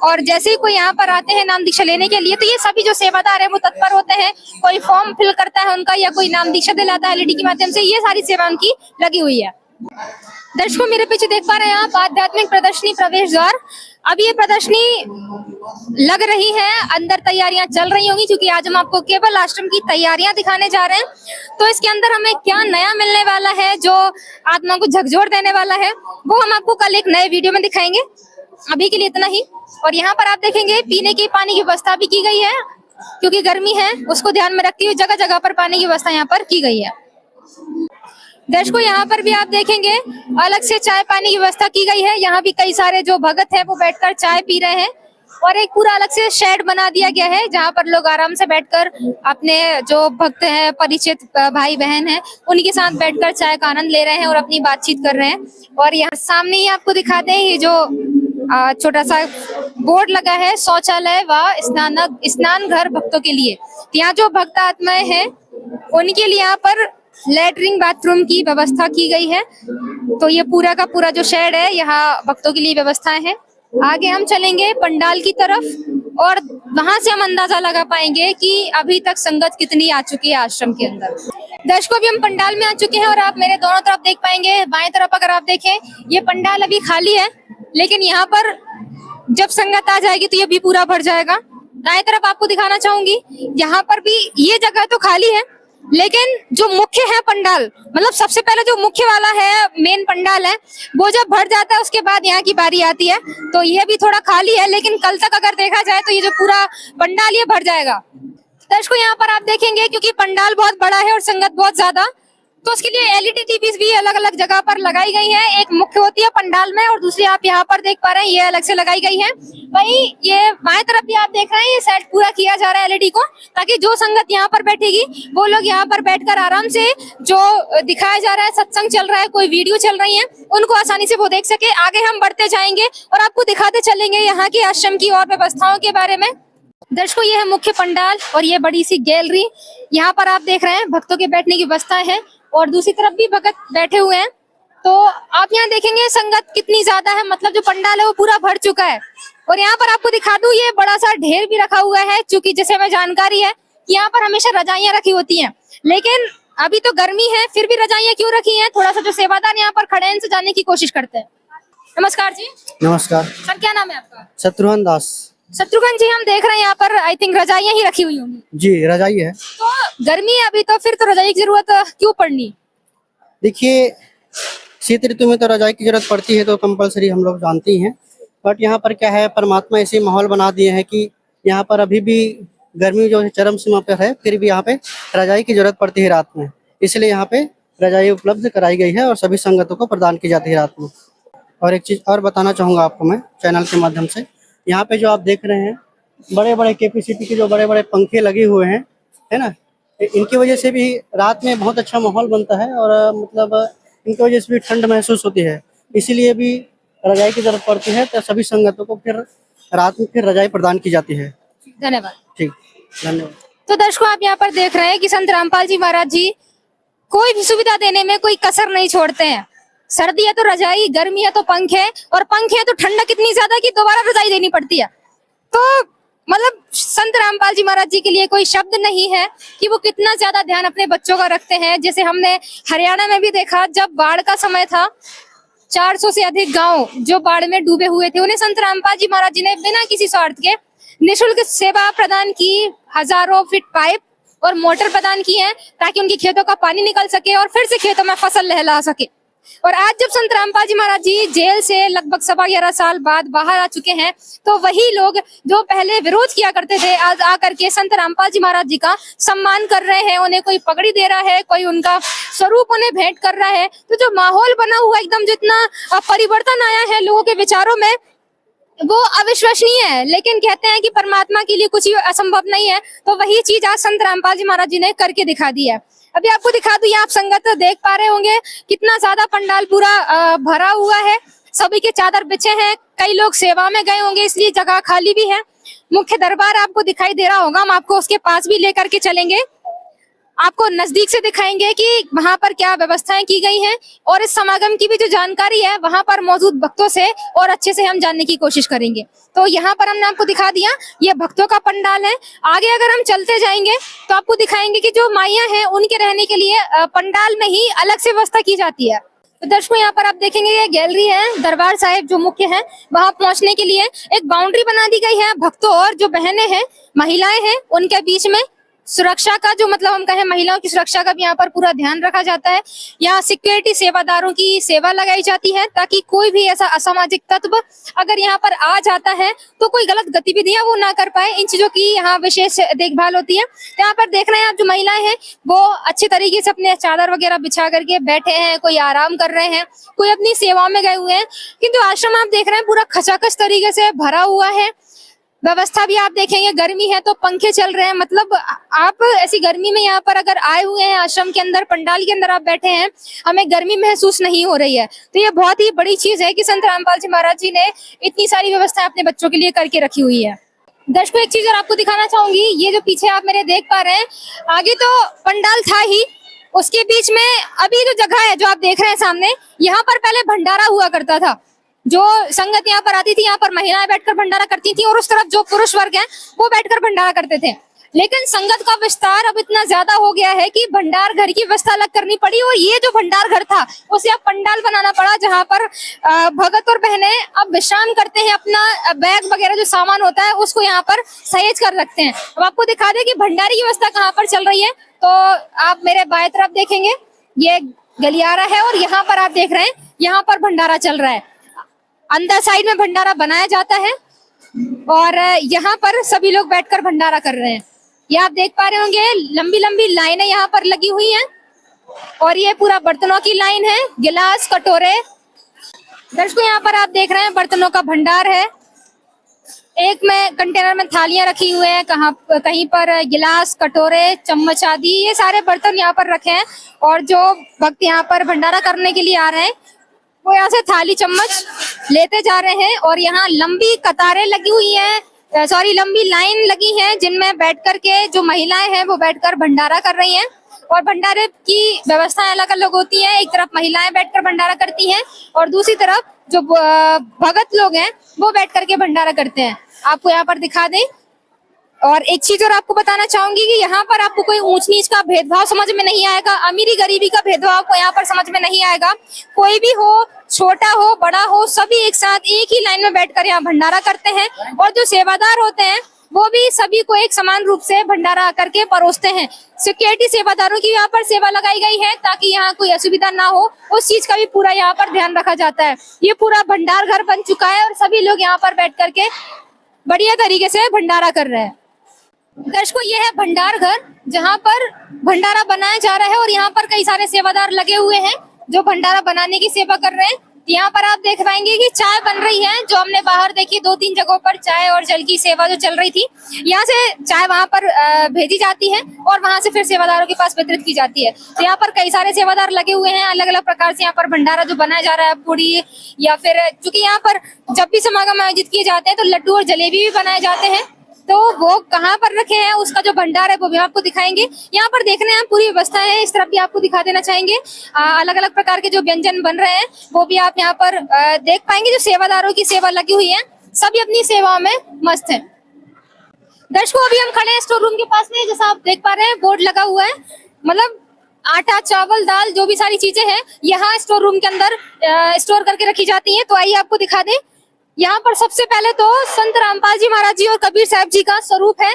और जैसे ही कोई यहाँ पर आते हैं नाम दीक्षा लेने के लिए तो ये सभी जो सेवादार है वो तत्पर होते हैं, कोई फॉर्म फिल करता है उनका या कोई नाम दीक्षा दिलाता है एलईडी के माध्यम से, ये सारी सेवा उनकी लगी हुई है। दर्शकों मेरे पीछे देख पा रहे हैं आप आध्यात्मिक प्रदर्शनी प्रवेश द्वार। अब ये प्रदर्शनी लग रही है, अंदर तैयारियां चल रही होंगी क्योंकि आज हम आपको केवल आश्रम की तैयारियां दिखाने जा रहे हैं। तो इसके अंदर हमें क्या नया मिलने वाला है जो आत्मा को झकझोर देने वाला है वो हम आपको कल एक नए वीडियो में दिखाएंगे। अभी के लिए इतना ही। और यहाँ पर आप देखेंगे पीने के पानी की व्यवस्था भी की गई है, क्योंकि गर्मी है उसको ध्यान में रखते हुए जगह जगह पर पानी की व्यवस्था यहाँ पर की गई है। दर्शकों यहाँ पर भी आप देखेंगे अलग से चाय पानी की व्यवस्था की गई है। यहाँ भी कई सारे जो भगत है वो बैठकर चाय पी रहे हैं और एक पूरा अलग से शेड बना दिया गया है जहाँ पर लोग आराम से बैठकर अपने जो भक्त हैं परिचित भाई बहन हैं उनके साथ बैठकर चाय का आनंद ले रहे हैं और अपनी बातचीत कर रहे हैं। और यहाँ सामने ही आपको दिखाते हैं ये जो छोटा सा बोर्ड लगा है शौचालय व स्नान घर भक्तों के लिए। यहाँ जो भक्त आत्माएं हैं उनके लिए यहाँ पर लैट्रिन बाथरूम की व्यवस्था की गई है। तो ये पूरा का पूरा जो शेड है यहाँ भक्तों के लिए व्यवस्थाएं हैं। आगे हम चलेंगे पंडाल की तरफ और वहां से हम अंदाजा लगा पाएंगे कि अभी तक संगत कितनी आ चुकी है आश्रम के अंदर। दर्शकों अभी हम पंडाल में आ चुके हैं और आप मेरे दोनों तरफ देख पाएंगे। बाएं तरफ अगर आप देखें ये पंडाल अभी खाली है, लेकिन यहाँ पर जब संगत आ जाएगी तो ये भी पूरा भर जाएगा। दाएं तरफ आपको दिखाना चाहूंगी, यहाँ पर भी ये जगह तो खाली है, लेकिन जो मुख्य है पंडाल मतलब सबसे पहले जो मुख्य वाला है मेन पंडाल है वो जब भर जाता है उसके बाद यहाँ की बारी आती है। तो ये भी थोड़ा खाली है, लेकिन कल तक अगर देखा जाए तो ये जो पूरा पंडाल ये भर जाएगा। दर्शकों यहाँ पर आप देखेंगे क्योंकि पंडाल बहुत बड़ा है और संगत बहुत ज्यादा, तो उसके लिए एलईडी टीवीज भी अलग अलग जगह पर लगाई गई है। एक मुख्य होती है पंडाल में और दूसरी आप यहाँ पर देख पा रहे हैं ये अलग से लगाई गई है। वहीं ये बाएं तरफ भी आप देख रहे हैं ये सेट पूरा किया जा रहा है एलईडी को, ताकि जो संगत यहाँ पर बैठेगी वो लोग यहाँ पर बैठकर आराम से जो दिखाया जा रहा है सत्संग चल रहा है कोई वीडियो चल रही है उनको आसानी से वो देख सके। आगे हम बढ़ते जाएंगे और आपको दिखाते चलेंगे यहाँ के आश्रम की और व्यवस्थाओं के बारे में। दर्शकों ये है मुख्य पंडाल और ये बड़ी सी गैलरी, यहाँ पर आप देख रहे हैं भक्तों के बैठने की व्यवस्था है और दूसरी तरफ भी भक्त बैठे हुए हैं। तो आप यहाँ देखेंगे संगत कितनी ज्यादा है, मतलब जो पंडाल है वो पूरा भर चुका है। और यहाँ पर आपको दिखा दूं ये बड़ा सा ढेर भी रखा हुआ है, क्योंकि जैसे हमें जानकारी है कि यहाँ पर हमेशा रजाइयां रखी होती हैं, लेकिन अभी तो गर्मी है फिर भी रजाइयां क्यों रखी हैं, थोड़ा सा जो सेवादार यहाँ पर खड़े हैं इनसे जानने की कोशिश करते हैं। नमस्कार जी। नमस्कार सर क्या नाम है आपका? शत्रुघ्न दास। शत्रुघ्न जी हम देख रहे हैं यहाँ पर आई थिंक रजाइयां ही रखी हुई होंगी। जी रजाई है। तो गर्मी है अभी तो फिर तो रजाई की जरूरत क्यों पड़नी? देखिए शीत ऋतु में तो रजाई की जरूरत पड़ती है तो कंपलसरी हम लोग जानते ही हैं, बट यहाँ पर क्या है परमात्मा ऐसे माहौल बना दिए हैं कि यहाँ पर अभी भी गर्मी जो है चरम सीमा पर है, फिर भी यहाँ पे रजाई की जरूरत पड़ती है रात में, इसलिए यहाँ पे रजाई उपलब्ध कराई गई है और सभी संगतों को प्रदान की जाती है रात में। और एक चीज और बताना चाहूँगा आपको मैं चैनल के माध्यम से, यहाँ पे जो आप देख रहे हैं बड़े बड़े कैपेसिटी के जो बड़े बड़े पंखे लगे हुए हैं है ना, इनकी वजह से भी रात में बहुत अच्छा माहौल बनता है और मतलब इनकी वजह से भी ठंड महसूस होती है, इसीलिए भी रजाई की जरूरत पड़ती है। तो सभी संगतों को फिर रात में फिर रजाई प्रदान की जाती है। धन्यवाद। ठीक, धन्यवाद। तो दर्शकों आप यहाँ पर देख रहे हैं कि संत रामपाल जी महाराज जी कोई भी सुविधा देने में कोई कसर नहीं छोड़ते हैं। सर्दी है तो रजाई, गर्मी है तो पंखे, और पंखे है तो ठंडक इतनी ज्यादा कि दोबारा रजाई देनी पड़ती है। तो मतलब संत रामपाल जी महाराज जी के लिए कोई शब्द नहीं है कि वो कितना ज्यादा ध्यान अपने बच्चों का रखते हैं। जैसे हमने हरियाणा में भी देखा जब बाढ़ का समय था, 400 से अधिक गांव जो बाढ़ में डूबे हुए थे उन्हें संत रामपाल जी महाराज जी ने बिना किसी स्वार्थ के निःशुल्क सेवा प्रदान की, हजारों फीट पाइप और मोटर प्रदान की है ताकि उनके खेतों का पानी निकल सके और फिर से खेतों में फसल लहला सके। और आज जब संत रामपाल जी महाराज जी जेल से लगभग 11.25 साल बाद बाहर आ चुके हैं, तो वही लोग जो पहले विरोध किया करते थे आज आकर के संत रामपाल जी महाराज जी का सम्मान कर रहे हैं। उन्हें कोई पगड़ी दे रहा है, कोई उनका स्वरूप उन्हें भेंट कर रहा है। तो जो माहौल बना हुआ एकदम, जितना परिवर्तन आया है लोगों के विचारों में, वो अविश्वसनीय है। लेकिन कहते हैं कि परमात्मा के लिए कुछ भी असंभव नहीं है, तो वही चीज आज संत रामपाल जी महाराज जी ने करके दिखा दी है। अभी आपको दिखा दूं, ये आप संगत देख पा रहे होंगे कितना ज्यादा पंडाल पूरा भरा हुआ है, सभी के चादर बिछे हैं, कई लोग सेवा में गए होंगे इसलिए जगह खाली भी है। मुख्य दरबार आपको दिखाई दे रहा होगा, हम आपको उसके पास भी लेकर के चलेंगे, आपको नजदीक से दिखाएंगे कि वहां पर क्या व्यवस्थाएं की गई हैं, और इस समागम की भी जो जानकारी है वहां पर मौजूद भक्तों से और अच्छे से हम जानने की कोशिश करेंगे। तो यहाँ पर हमने आपको दिखा दिया, ये भक्तों का पंडाल है। आगे अगर हम चलते जाएंगे तो आपको दिखाएंगे कि जो माइयां हैं उनके रहने के लिए पंडाल में ही अलग से व्यवस्था की जाती है। तो दर्शकों, यहाँ पर आप देखेंगे ये गैलरी है, दरबार साहिब जो मुख्य है वहां पहुंचने के लिए एक बाउंड्री बना दी गई है। भक्तों और जो बहनें हैं, महिलाएं हैं, उनके बीच में सुरक्षा का जो मतलब हम कहें महिलाओं की सुरक्षा का भी यहाँ पर पूरा ध्यान रखा जाता है। यहाँ सिक्योरिटी सेवादारों की सेवा लगाई जाती है ताकि कोई भी ऐसा असामाजिक तत्व अगर यहाँ पर आ जाता है तो कोई गलत गतिविधियां वो ना कर पाए। इन चीजों की यहाँ विशेष देखभाल होती है। यहाँ पर देख रहे हैं आप, जो महिलाएं हैं वो अच्छे तरीके से अपने चादर वगैरह बिछा करके बैठे हैं, कोई आराम कर रहे हैं, कोई अपनी सेवा में गए हुए हैं। किंतु आश्रम आप देख रहे हैं पूरा खचाखच तरीके से भरा हुआ है। व्यवस्था भी आप देखेंगे, गर्मी है तो पंखे चल रहे हैं, मतलब आप ऐसी गर्मी में यहाँ पर अगर आए हुए हैं आश्रम के अंदर, पंडाल के अंदर आप बैठे हैं, हमें गर्मी महसूस नहीं हो रही है। तो ये बहुत ही बड़ी चीज है कि संत रामपाल जी महाराज जी ने इतनी सारी व्यवस्थाएं अपने बच्चों के लिए करके रखी हुई है। दर्शकों, एक चीज और आपको दिखाना चाहूंगी, ये जो पीछे आप मेरे देख पा रहे हैं, आगे तो पंडाल था ही, उसके बीच में अभी जो जगह है जो आप देख रहे हैं सामने, यहाँ पर पहले भंडारा हुआ करता था। जो संगत यहाँ पर आती थी, यहाँ पर महिलाएं बैठकर भंडारा करती थी और उस तरफ जो पुरुष वर्ग है वो बैठकर भंडारा करते थे। लेकिन संगत का विस्तार अब इतना ज्यादा हो गया है कि भंडार घर की व्यवस्था अलग करनी पड़ी, और ये जो भंडार घर था उसे अब पंडाल बनाना पड़ा, जहाँ पर भगत और बहनें अब विश्राम करते हैं, अपना बैग वगैरह जो सामान होता है उसको यहाँ पर सहेज कर रखते हैं। अब आपको दिखा दे कि भंडारी की व्यवस्था कहाँ पर चल रही है। तो आप मेरे बाएं तरफ देखेंगे, ये गलियारा है और यहाँ पर आप देख रहे हैं यहाँ पर भंडारा चल रहा है। अंदर साइड में भंडारा बनाया जाता है और यहाँ पर सभी लोग बैठकर भंडारा कर रहे हैं। ये आप देख पा रहे होंगे, लंबी लंबी लाइनें यहाँ पर लगी हुई हैं और ये पूरा बर्तनों की लाइन है, गिलास, कटोरे। दर्शकों, यहाँ पर आप देख रहे हैं बर्तनों का भंडार है। एक में कंटेनर में थालियां रखी हुए हैं, कहीं पर गिलास, कटोरे, चम्मच आदि, ये सारे बर्तन यहाँ पर रखे हैं। और जो भक्त यहाँ पर भंडारा करने के लिए आ रहे हैं वो यहाँ से थाली चम्मच लेते जा रहे हैं और यहाँ लंबी कतारें लगी हुई हैं, लंबी लाइन लगी है, जिनमें बैठ करके जो महिलाएं हैं वो बैठकर भंडारा कर रही हैं। और भंडारे की व्यवस्थाएं अलग अलग होती हैं, एक तरफ महिलाएं बैठकर भंडारा करती हैं और दूसरी तरफ जो भगत लोग हैं वो बैठ करके भंडारा करते हैं। आपको यहाँ पर दिखा दें। और एक चीज और आपको बताना चाहूंगी कि यहाँ पर आपको कोई ऊंच नीच का भेदभाव समझ में नहीं आएगा, अमीरी गरीबी का भेदभाव आपको यहाँ पर समझ में नहीं आएगा। कोई भी हो, छोटा हो, बड़ा हो, सभी एक साथ एक ही लाइन में बैठकर यहाँ भंडारा करते हैं। और जो सेवादार होते हैं वो भी सभी को एक समान रूप से भंडारा करके परोसते हैं। सिक्योरिटी सेवादारों की यहाँ पर सेवा लगाई गई है ताकि यहाँ कोई असुविधा ना हो, उस चीज का भी पूरा यहाँ पर ध्यान रखा जाता है। ये पूरा भंडार घर बन चुका है और सभी लोग यहाँ पर बैठ करके बढ़िया तरीके से भंडारा कर रहे हैं। दर्शकों, ये है भंडार घर जहाँ पर भंडारा बनाया जा रहा है और यहाँ पर कई सारे सेवादार लगे हुए हैं जो भंडारा बनाने की सेवा कर रहे हैं। यहाँ पर आप देख पाएंगे कि चाय बन रही है, जो हमने बाहर देखी 2-3 जगहों पर चाय और जल की सेवा जो चल रही थी। यहाँ से चाय वहां पर भेजी जाती है और वहां से फिर सेवादारों के पास वितरित की जाती है। तो यहाँ पर कई सारे सेवादार लगे हुए हैं, अलग अलग प्रकार से यहाँ पर भंडारा जो बनाया जा रहा है, पूड़ी या फिर चूंकि यहाँ पर जब भी समागम आयोजित किए जाते हैं तो लड्डू और जलेबी भी बनाए जाते हैं। तो वो कहाँ पर रखे हैं, उसका जो भंडार है वो भी आपको दिखाएंगे। यहाँ पर देख रहे हैं पूरी व्यवस्था है, इस तरफ भी आपको दिखा देना चाहेंगे। अलग अलग प्रकार के जो व्यंजन बन रहे हैं वो भी आप यहाँ पर देख पाएंगे। जो सेवादारों की सेवा लगी हुई है, सभी अपनी सेवा में मस्त है। दर्शकों, अभी हम खड़े हैं स्टोर रूम के पास में, जैसा आप देख पा रहे हैं बोर्ड लगा हुआ है, मतलब आटा, चावल, दाल, जो भी सारी चीजें हैं यहाँ स्टोर रूम के अंदर स्टोर करके रखी जाती है। तो आइए आपको दिखा दें। यहाँ पर सबसे पहले तो संत रामपाल जी महाराज जी और कबीर साहब जी का स्वरूप है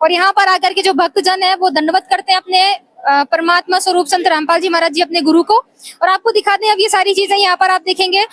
और यहाँ पर आकर के जो भक्तजन है वो दंडवत करते हैं अपने परमात्मा स्वरूप संत रामपाल जी महाराज जी, अपने गुरु को। और आपको दिखा दें अब ये सारी चीजें यहाँ पर आप देखेंगे,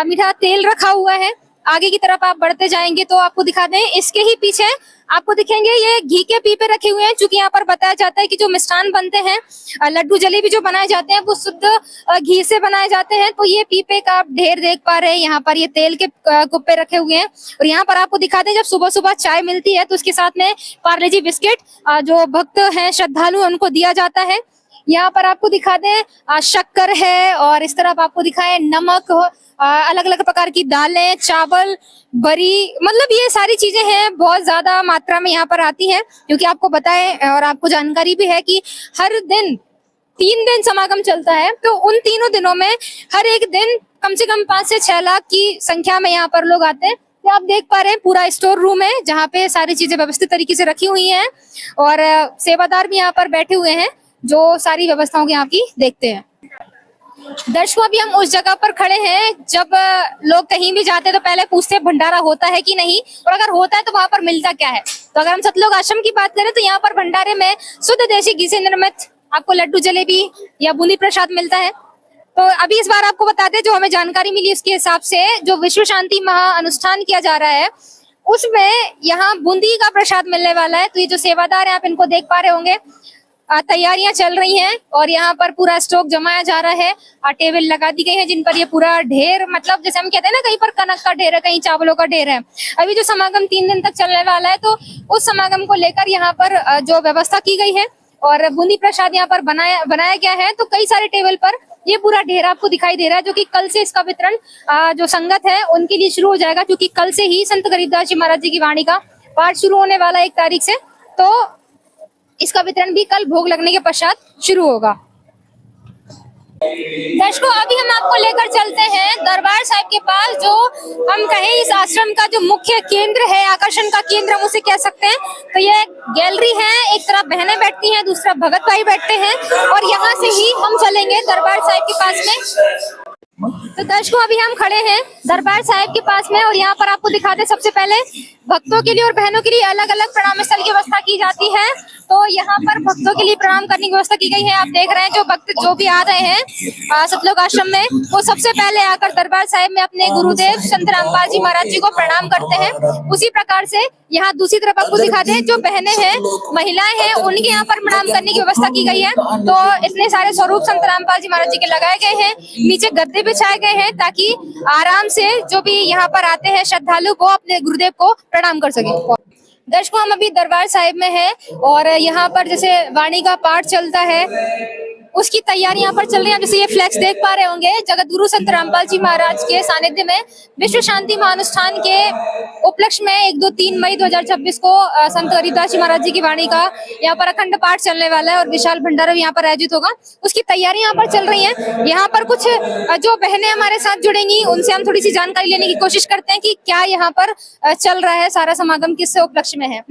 मीठा तेल रखा हुआ है, आगे की तरफ आप बढ़ते जाएंगे तो आपको दिखा दें, इसके ही पीछे आपको दिखेंगे ये घी के पीपे रखे हुए हैं, क्योंकि यहाँ पर बताया जाता है कि जो मिष्ठान बनते हैं, लड्डू जलेबी जो बनाए जाते हैं वो शुद्ध घी से बनाए जाते हैं। तो ये पीपे का आप ढेर देख पा रहे हैं, यहाँ पर ये तेल के कुप्पे रखे हुए हैं। और यहाँ पर आपको दिखा दें, जब सुबह सुबह चाय मिलती है तो उसके साथ में पार्ले जी बिस्किट जो भक्त हैं, श्रद्धालु हैं, उनको दिया जाता है। यहाँ पर आपको दिखा दें शक्कर है, और इस तरफ आपको दिखाए नमक, अलग अलग प्रकार की दालें, चावल, बरी, मतलब ये सारी चीजें हैं, बहुत ज्यादा मात्रा में यहाँ पर आती हैं। क्योंकि आपको बताएं और आपको जानकारी भी है कि हर दिन 3 दिन समागम चलता है, तो उन तीनों दिनों में हर एक दिन कम से कम 5 से 6 लाख की संख्या में यहाँ पर लोग आते हैं। तो आप देख पा रहे हैं पूरा स्टोर रूम है, जहाँ पे सारी चीजें व्यवस्थित तरीके से रखी हुई हैं, और सेवादार भी यहाँ पर बैठे हुए हैं जो सारी व्यवस्थाओं की यहाँ की देखते हैं। दर्शकों, अभी हम उस जगह पर खड़े हैं जब लोग कहीं भी जाते हैं तो पहले पूछते हैं भंडारा होता है कि नहीं, और अगर होता है तो वहां पर मिलता क्या है। तो अगर हम सतलोक आश्रम की बात करें तो यहाँ पर भंडारे में शुद्ध देसी घी से निर्मित आपको लड्डू जलेबी या बूंदी प्रसाद मिलता है। तो अभी इस बार आपको बता दें, जो हमें जानकारी मिली उसके हिसाब से जो विश्व शांति महा अनुष्ठान किया जा रहा है उसमें यहाँ बूंदी का प्रसाद मिलने वाला है। तो ये जो सेवादार है, आप इनको देख पा रहे होंगे, तैयारियां चल रही हैं और यहाँ पर पूरा स्टॉक जमाया जा रहा है। टेबल लगा दी गई है जिन पर ये पूरा ढेर, मतलब जैसे हम कहते हैं ना, कहीं पर कनक का ढेर है, कहीं चावलों का ढेर है। अभी जो समागम 3 दिन तक चलने वाला है, तो उस समागम को लेकर यहाँ पर जो व्यवस्था की गई है और बूंदी प्रसाद यहाँ पर बनाया गया है। तो कई सारे टेबल पर ये पूरा ढेर आपको दिखाई दे रहा है, जो कि कल से इसका वितरण जो संगत है उनके लिए शुरू हो जाएगा, क्योंकि कल से ही संत गरीबदास जी महाराज जी की वाणी का पाठ शुरू होने वाला है 1 तारीख से। तो इसका वितरण भी कल भोग लगने के पश्चात शुरू होगा। दर्शकों, अभी हम आपको लेकर चलते हैं दरबार साहिब के पास, जो हम कहें इस आश्रम का जो मुख्य केंद्र है, आकर्षण का केंद्र हम उसे कह सकते हैं। तो ये गैलरी है, एक तरफ बहनें बैठती हैं, दूसरा भगत भाई बैठते हैं, और यहाँ से ही हम चलेंगे दरबार साहिब के पास में। तो दर्शकों, अभी हम खड़े हैं दरबार साहिब के पास में, और यहाँ पर आपको दिखाते हैं, सबसे पहले भक्तों के लिए और बहनों के लिए अलग अलग प्रणाम स्थल की व्यवस्था की जाती है। तो यहाँ पर भक्तों के लिए प्रणाम करने की व्यवस्था की गई है। आप देख रहे हैं जो भक्त जो भी आ रहे हैं सतलोक आश्रम में, वो सबसे पहले आकर दरबार साहिब में अपने गुरुदेव संत रामपाल जी महाराज जी को प्रणाम करते हैं। उसी प्रकार से यहाँ दूसरी तरफ आपको दिखाते हैं, जो बहनें हैं, महिलाएं हैं, उनके यहाँ पर प्रणाम करने की व्यवस्था की गई है। तो इतने सारे स्वरूप संत रामपाल जी महाराज जी के लगाए गए हैं, नीचे गद्दे बिछाए गए हैं, ताकि आराम से जो भी यहाँ पर आते हैं श्रद्धालु वो अपने गुरुदेव को प्रणाम कर सके। दर्शकों, हम अभी दरबार साहिब में हैं और यहाँ पर जैसे वाणी का पाठ चलता है उसकी तैयारी यहाँ पर चल रही है। जैसे ये फ्लैक्स देख पा रहे होंगे, जगत गुरु संत रामपाल जी महाराज के सानिध्य में विश्व शांति महानुष्ठान के उपलक्ष्य में 1, 2, 3 मई 2026 को संत गरीबदास जी महाराज जी की वाणी का यहाँ पर अखंड पाठ चलने वाला है और विशाल भंडारा यहाँ पर आयोजित होगा। उसकी तैयारी यहाँ पर चल रही है। यहाँ पर कुछ जो बहनें हमारे साथ जुड़ेंगी, उनसे हम थोड़ी सी जानकारी लेने की कोशिश करते हैं कि क्या यहाँ पर चल रहा है, सारा समागम किस उपलक्ष्य में है।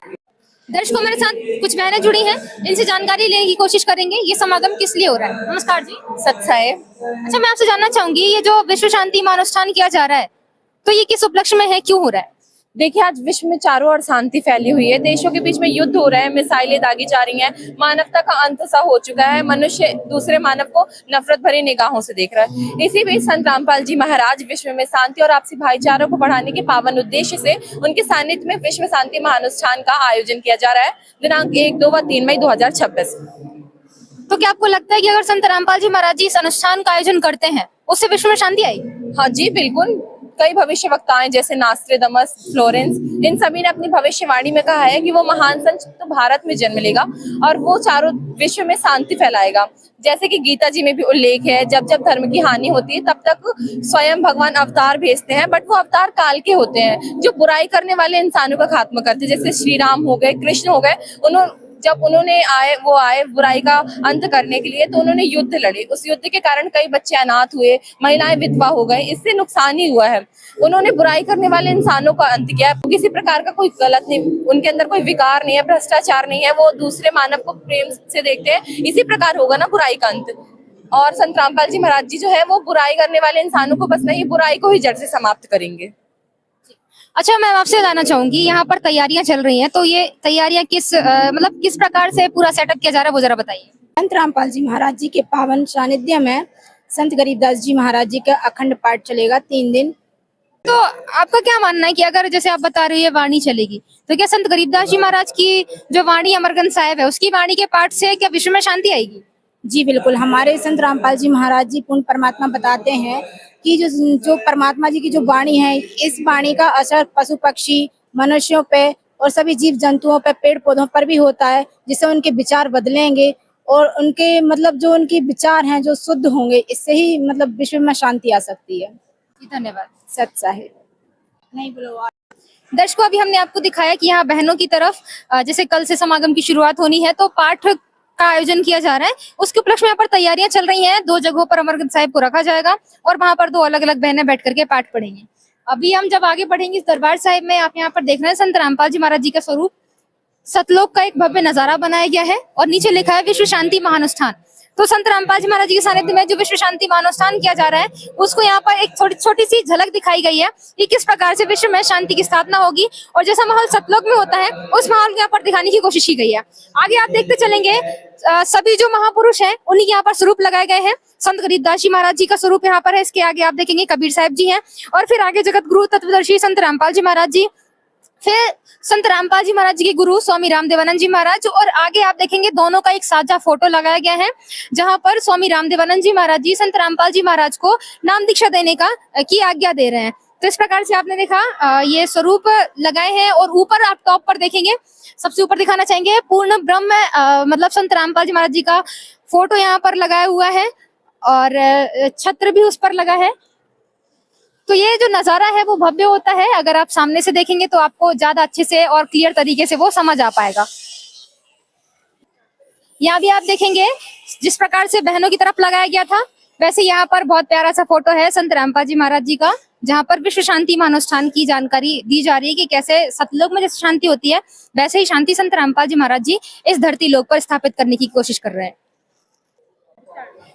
दर्शकों, मेरे साथ कुछ बहनें जुड़ी हैं, इनसे जानकारी लेने की कोशिश करेंगे ये समागम किस लिए हो रहा है। नमस्कार जी। सत्साए। अच्छा, मैं आपसे जानना चाहूंगी, ये जो विश्व शांति महानुष्ठान किया जा रहा है, तो ये किस उपलक्ष्य में है, क्यों हो रहा है? देखिए, आज विश्व में चारों ओर शांति फैली हुई है, देशों के बीच में युद्ध हो रहे हैं, मिसाइलें दागी जा रही हैं, मानवता का अंत सा हो चुका है, मनुष्य दूसरे मानव को नफरत भरी निगाहों से देख रहा है। इसी बीच संत रामपाल जी महाराज विश्व में शांति और आपसी भाईचारों को बढ़ाने के पावन उद्देश्य से उनके सानिध्य में विश्व शांति महानुष्ठान का आयोजन किया जा रहा है दिनांक 1, 2 व 3 मई 2026। तो क्या आपको लगता है कि अगर संत रामपाल जी महाराज जी इस अनुष्ठान का आयोजन करते हैं उससे विश्व में शांति आई? हाँ जी, बिल्कुल। कई भविष्य वक्ताएं जैसे नास्ट्रेडमस, फ्लोरेंस, इन सभी ने अपनी भविष्यवाणी में कहा है कि वो महान संत तो भारत में जन्म लेगा और वो चारों विश्व में शांति फैलाएगा। जैसे कि गीता जी में भी उल्लेख है, जब जब धर्म की हानि होती है तब तक स्वयं भगवान अवतार भेजते हैं, बट वो अवतार काल के होते हैं जो बुराई करने वाले इंसानों का खात्मा करते हैं। जैसे श्री राम हो गए, कृष्ण हो गए, जब उन्होंने आए बुराई का अंत करने के लिए, तो उन्होंने युद्ध लड़े। उस युद्ध के कारण कई बच्चे अनाथ हुए, महिलाएं विधवा हो गए, इससे नुकसान ही हुआ है। उन्होंने बुराई करने वाले इंसानों का अंत किया। किसी प्रकार का कोई गलत नहीं, उनके अंदर कोई विकार नहीं है, भ्रष्टाचार नहीं है, वो दूसरे मानव को प्रेम से देखते हैं। इसी प्रकार होगा ना बुराई का अंत। और संत रामपाल जी महाराज जी जो है वो बुराई करने वाले इंसानों को बस नहीं, बुराई को ही जड़ से समाप्त करेंगे। अच्छा, मैं आपसे जानना चाहूंगी, यहाँ पर तैयारियां चल रही हैं, तो ये तैयारियां किस प्रकार से पूरा सेटअप किया जा रहा है, वो जरा बताइए। संत रामपाल जी महाराज जी के पावन सानिध्य में संत गरीबदास जी महाराज जी का अखंड पाठ चलेगा 3 दिन, तो आपका क्या मानना है कि अगर जैसे आप बता रहे हैं वाणी चलेगी, तो क्या संत गरीबदास जी महाराज की जो वाणी अमरगंज साहिब है उसकी वाणी के पाठ से क्या विश्व में शांति आएगी? जी बिल्कुल, हमारे संत रामपाल जी महाराज जी पूर्ण परमात्मा बताते हैं कि जो परमात्मा जी की जो वाणी है, इस वाणी का असर पशु पक्षी, मनुष्यों पे और सभी जीव जंतुओं पे, पेड़ पौधों पर भी होता है, जिससे उनके विचार बदलेंगे और उनके मतलब जो उनके विचार हैं जो शुद्ध होंगे, इससे ही मतलब विश्व में शांति आ सकती है। जी, धन्यवाद। सच है नहीं बोलो। दर्शकों, अभी हमने आपको दिखाया कि यहाँ बहनों की तरफ जैसे कल से समागम की शुरुआत होनी है, तो पाठ का आयोजन किया जा रहा है। उसके उपलक्ष्य में यहाँ पर तैयारियां चल रही हैं। 2 जगहों पर अमरगंज साहिब को रखा जाएगा और वहां पर 2 अलग-अलग बहनें बैठ करके पाठ पढ़ेंगी। अभी हम जब आगे बढ़ेंगे इस दरबार साहिब में, आप यहाँ पर देख रहे हैं संत रामपाल जी महाराज जी का स्वरूप सतलोक का एक भव्य नजारा बनाया गया है और नीचे लिखा है विश्व शांति महानुष्ठान। तो संत रामपाल जी महाराज जी के सानिध्य में जो विश्व शांति महानुष्ठान किया जा रहा है, उसको यहाँ पर एक छोटी सी झलक दिखाई गई है कि किस प्रकार से विश्व में शांति की स्थापना होगी और जैसा माहौल सतलोक में होता है उस माहौल को यहाँ पर दिखाने की कोशिश की गई है। आगे आप देखते चलेंगे सभी जो महापुरुष हैं उन्हीं के यहाँ पर स्वरूप लगाए गए हैं। संत गरीबदास जी महाराज जी का स्वरूप यहाँ पर है। इसके आगे आप देखेंगे कबीर साहब जी हैं और फिर आगे जगत गुरु तत्वदर्शी संत रामपाल जी महाराज जी, फिर संत रामपाल जी महाराज जी के गुरु स्वामी रामदेवानंद जी महाराज, और आगे आप देखेंगे दोनों का एक साझा फोटो लगाया गया है जहां पर स्वामी रामदेवानंद जी महाराज जी संत रामपाल जी महाराज को नाम दीक्षा देने की आज्ञा दे रहे हैं। तो इस प्रकार से आपने देखा ये स्वरूप लगाए हैं और ऊपर आप टॉप पर देखेंगे, सबसे ऊपर दिखाना चाहेंगे पूर्ण ब्रह्म मतलब संत रामपाल जी महाराज जी का फोटो यहाँ पर लगाया हुआ है और छत्र भी उस पर लगा है। तो ये जो नजारा है वो भव्य होता है। अगर आप सामने से देखेंगे तो आपको ज्यादा अच्छे से और क्लियर तरीके से वो समझ आ पाएगा। यहाँ भी आप देखेंगे जिस प्रकार से बहनों की तरफ लगाया गया था, वैसे यहाँ पर बहुत प्यारा सा फोटो है संत रामपाल जी महाराज जी का, जहाँ पर विश्व शांति महानुष्ठान की जानकारी दी जा रही है कि कैसे सतलोक में जैसे शांति होती है वैसे ही शांति संत रामपाल जी महाराज जी इस धरती लोक पर स्थापित करने की कोशिश कर रहे हैं।